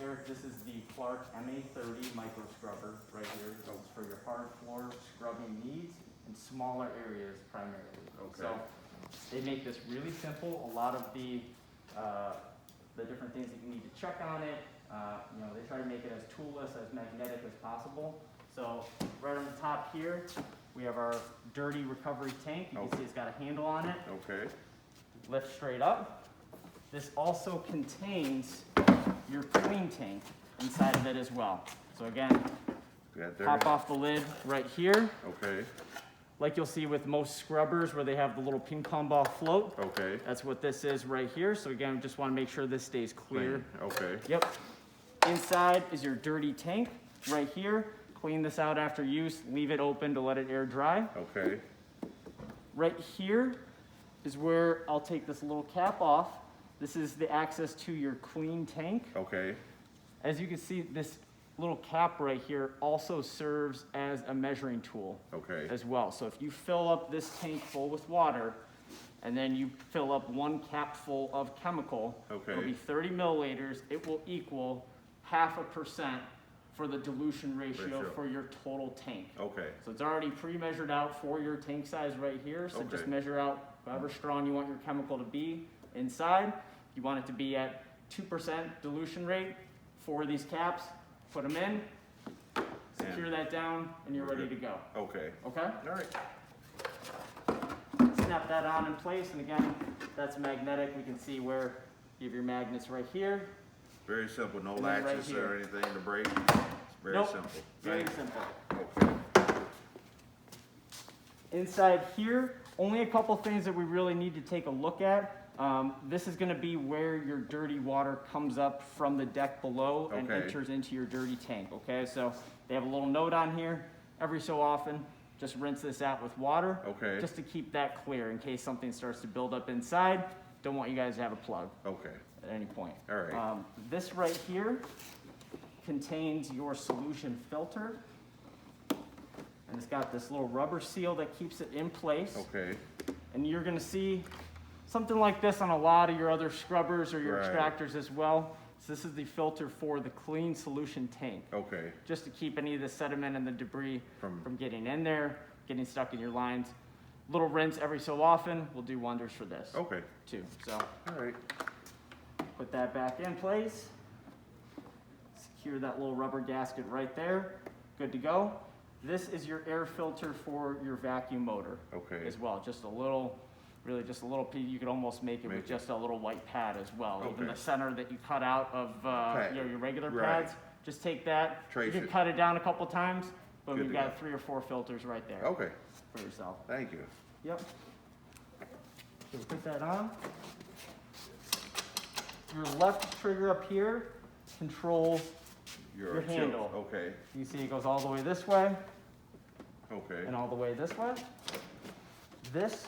here, this is the Clarke MA30 micro scrubber right here. This is for your hard floor scrubbing needs in smaller areas primarily. Okay. So they make this really simple. A lot of the different things that you need to check on it, they try to make it as toolless, as magnetic as possible. So right on the top here, we have our dirty recovery tank. You can see it's got a handle on it. Okay. Lift straight up. This also contains your clean tank inside of it as well. So again, pop off the lid right here. Okay. Like you'll see with most scrubbers where they have the little ping pong ball float. Okay. That's what this is right here. So again, we just want to make sure this stays clear. Okay. Yep. Inside is your dirty tank right here. Clean this out after use. Leave it open to let it air dry. Okay. Right here is where I'll take this little cap off. This is the access to your clean tank. Okay. As you can see, this little cap right here also serves as a measuring tool as well. So if you fill up this tank full with water and then you fill up one cap full of chemical, it'll be 30 milliliters. It will equal 0.5% for the dilution ratio for your total tank. Okay. So it's already pre-measured out for your tank size right here. So just measure out however strong you want your chemical to be inside. You want it to be at 2% dilution rate for these caps. Put them in, secure that down, and you're ready to go. Okay? All right. Snap that on in place, and again, that's magnetic. We can see where you have your magnets right here. Very simple, no latches or anything to break. It's very simple. Very simple. Okay. Inside here, only a couple things that we really need to take a look at. This is going to be where your dirty water comes up from the deck below and enters into your dirty tank. Okay, so they have a little note on here. Every so often, just rinse this out with water, just to keep that clear in case something starts to build up inside. Don't want you guys to have a plug at any point. All right. This right here contains your solution filter, and it's got this little rubber seal that keeps it in place. And you're going to see something like this on a lot of your other scrubbers or your extractors as well. So this is the filter for the clean solution tank. Just to keep any of the sediment and the debris from getting in there, getting stuck in your lines. Little rinse every so often will do wonders for this too. So put that back in place. Secure that little rubber gasket right there. Good to go. This is your air filter for your vacuum motor as well. Just a little, really just a little piece. You could almost make it with just a little white pad as well. Even the center that you cut out of your regular pads, just take that. You can cut it down a couple times, but you've got 3 or 4 filters right there for yourself. Thank you. Yep. So put that on. Your left trigger up here controls your handle. You see it goes all the way this way. And all the way this way. This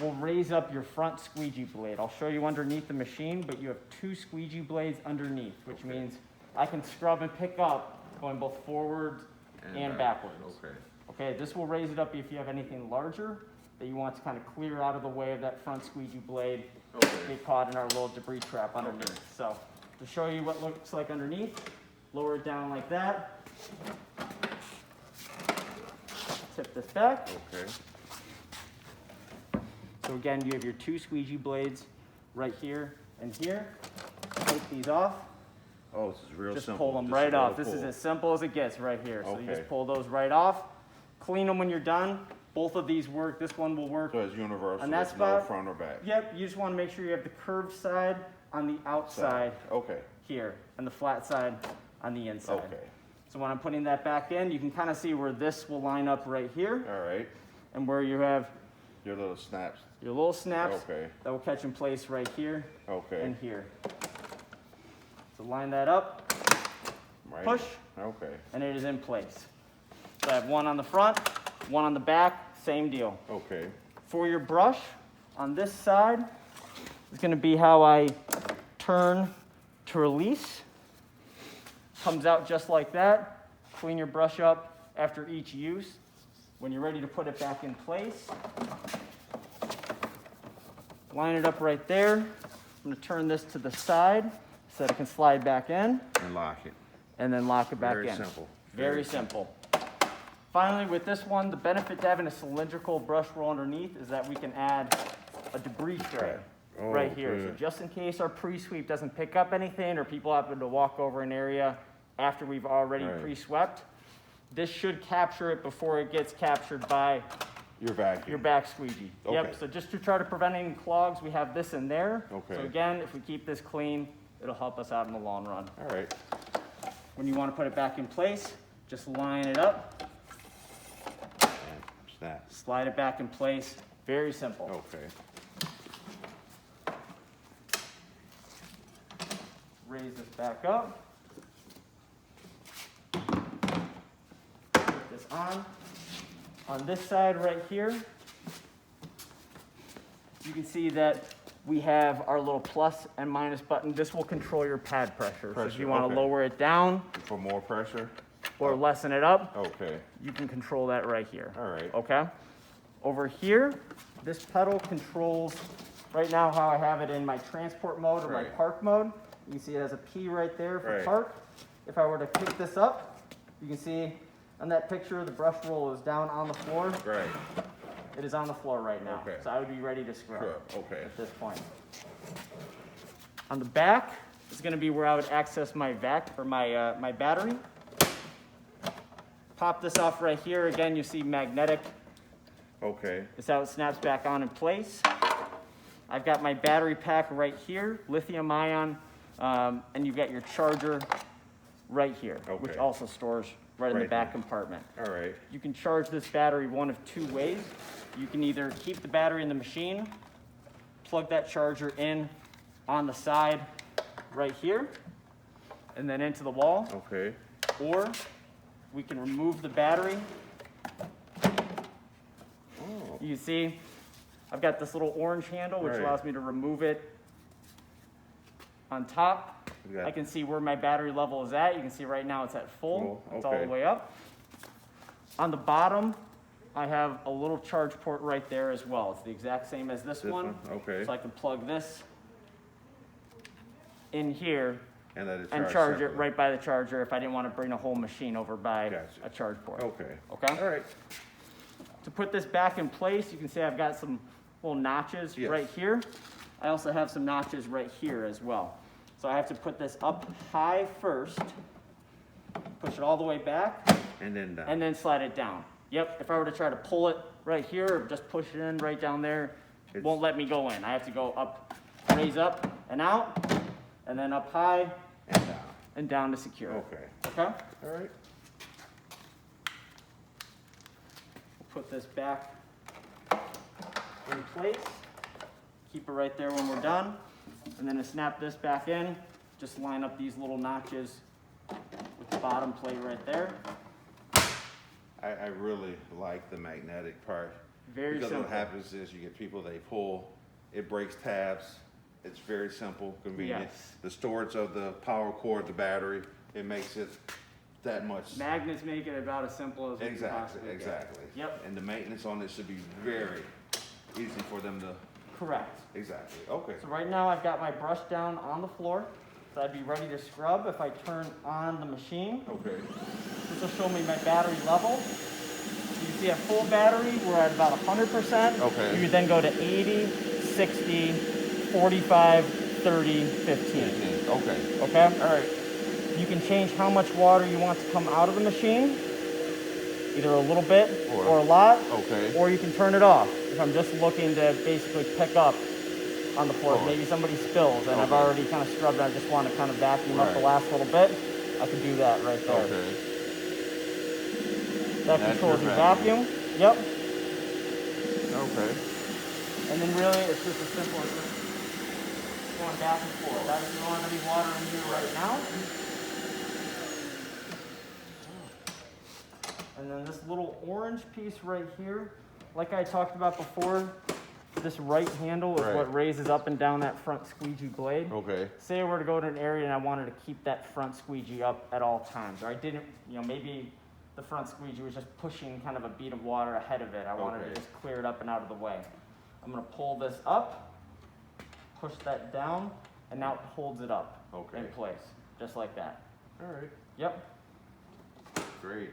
will raise up your front squeegee blade. I'll show you underneath the machine, but you have 2 squeegee blades underneath, which means I can scrub and pick up going both forward and backwards. Okay, this will raise it up if you have anything larger that you want to kind of clear out of the way of that front squeegee blade. Get caught in our little debris trap underneath. So to show you what looks like underneath, lower it down like that. Tip this back. So again, you have your 2 squeegee blades right here and here. Take these off. Oh, this is real simple. Just pull them right off. This is as simple as it gets right here. So you just pull those right off. Clean them when you're done. Both of these work. This one will work. So it's universal. And that's no front or back. Yep. You just want to make sure you have the curved side on the outside here and the flat side on the inside. So when I'm putting that back in, you can kind of see where this will line up right here. And where you have your little snaps. Your little snaps that will catch in place right here and here. So line that up, push, and it is in place. So I have one on the front, one on the back, same deal. For your brush, on this side is going to be how I turn to release. Comes out just like that. Clean your brush up after each use. When you're ready to put it back in place, line it up right there. I'm going to turn this to the side. so that it can slide back in. And lock it. And then lock it back in. Very simple. Very simple. Finally, with this one, the benefit to having a cylindrical brush roll underneath is that we can add a debris tray right here. Good. So just in case our pre-sweep doesn't pick up anything or people happen to walk over an area after we've already pre-swept, this should capture it before it gets captured by your vacuum. your back squeegee. Okay. Yep, so just to try to prevent any clogs, we have this in there. Okay. So again, if we keep this clean, it'll help us out in the long run. All right. When you want to put it back in place, just line it up, And snap. slide it back in place. Very simple. Okay. Raise this back up. Put this on. On this side right here, you can see that we have our little plus and minus button. This will control your pad pressure. So if you want to lower it down For more pressure? or lessen it up, Okay. you can control that right here. All right. Okay? Over here, this pedal controls, right now how I have it in my transport mode or my park mode. You can see it has a P right there for park. If I were to pick this up, you can see on that picture, the brush roll is down on the floor. Right. It is on the floor right now. Okay. So I would be ready to scrub Okay. at this point. On the back is going to be where I would access my vac or my battery. Pop this off right here. Again, you see magnetic. Okay. This is how it snaps back on in place. I've got my battery pack right here, lithium ion, and you've got your charger right here, which also stores right in the back compartment. All right. You can charge this battery one of two ways. You can either keep the battery in the machine, plug that charger in on the side right here, and then into the wall. Okay. Or we can remove the battery. Oh. You see, I've got this little orange handle, which allows me to remove it on top. I can see where my battery level is at. You can see right now it's at full. It's all the way up. On the bottom, I have a little charge port right there as well. It's the exact same as this one. Okay. So I can plug this in here and charge it right by the charger if I didn't want to bring a whole machine over by a charge port. Okay. Okay? All right. To put this back in place, you can see I've got some little notches right here. I also have some notches right here as well. So I have to put this up high first, push it all the way back, and then down. And then slide it down. Yep, if I were to try to pull it right here or just push it in right down there, it won't let me go in. I have to go up, raise up and out, and then up high and down to secure. Okay. Okay? All right. Put this back in place. Keep it right there when we're done. And then to snap this back in, just line up these little notches with the bottom plate right there. I really like the magnetic part. Very because simple. What happens is you get people, they pull, it breaks tabs. It's very simple, convenient. Yes. The storage of the power cord, the battery, it makes it that much. Magnets make it about as simple as we can possibly Exactly. get. Yep. And the maintenance on this should be very easy for them to. Correct. Exactly. Okay. So right now I've got my brush down on the floor. So I'd be ready to scrub if I turn on the machine. Okay. This will show me my battery level. You can see at full battery, we're at about 100%. Okay. You would then go to 80, 60, 45, 30, 15. Okay. Okay? All right. You can change how much water you want to come out of the machine, either a little bit or a lot, or you can turn it off. If I'm just looking to basically pick up on the floor, maybe somebody spills and I've already kind of scrubbed and I just want to kind of vacuum up the last little bit, I can do that right there. Okay. That controls your vacuum. Yep. Okay. And then really it's just as simple as just going back and forth. I don't have any water in here right now. And then this little orange piece right here, like I talked about before, this right handle is what raises up and down that front squeegee blade. Okay. Say I were to go to an area and I wanted to keep that front squeegee up at all times, or I didn't, maybe the front squeegee was just pushing kind of a bead of water ahead of it. I wanted to just clear it up and out of the way. I'm going to pull this up, push that down, and now it holds it up Okay. in place, just like that. All right, Yep. great.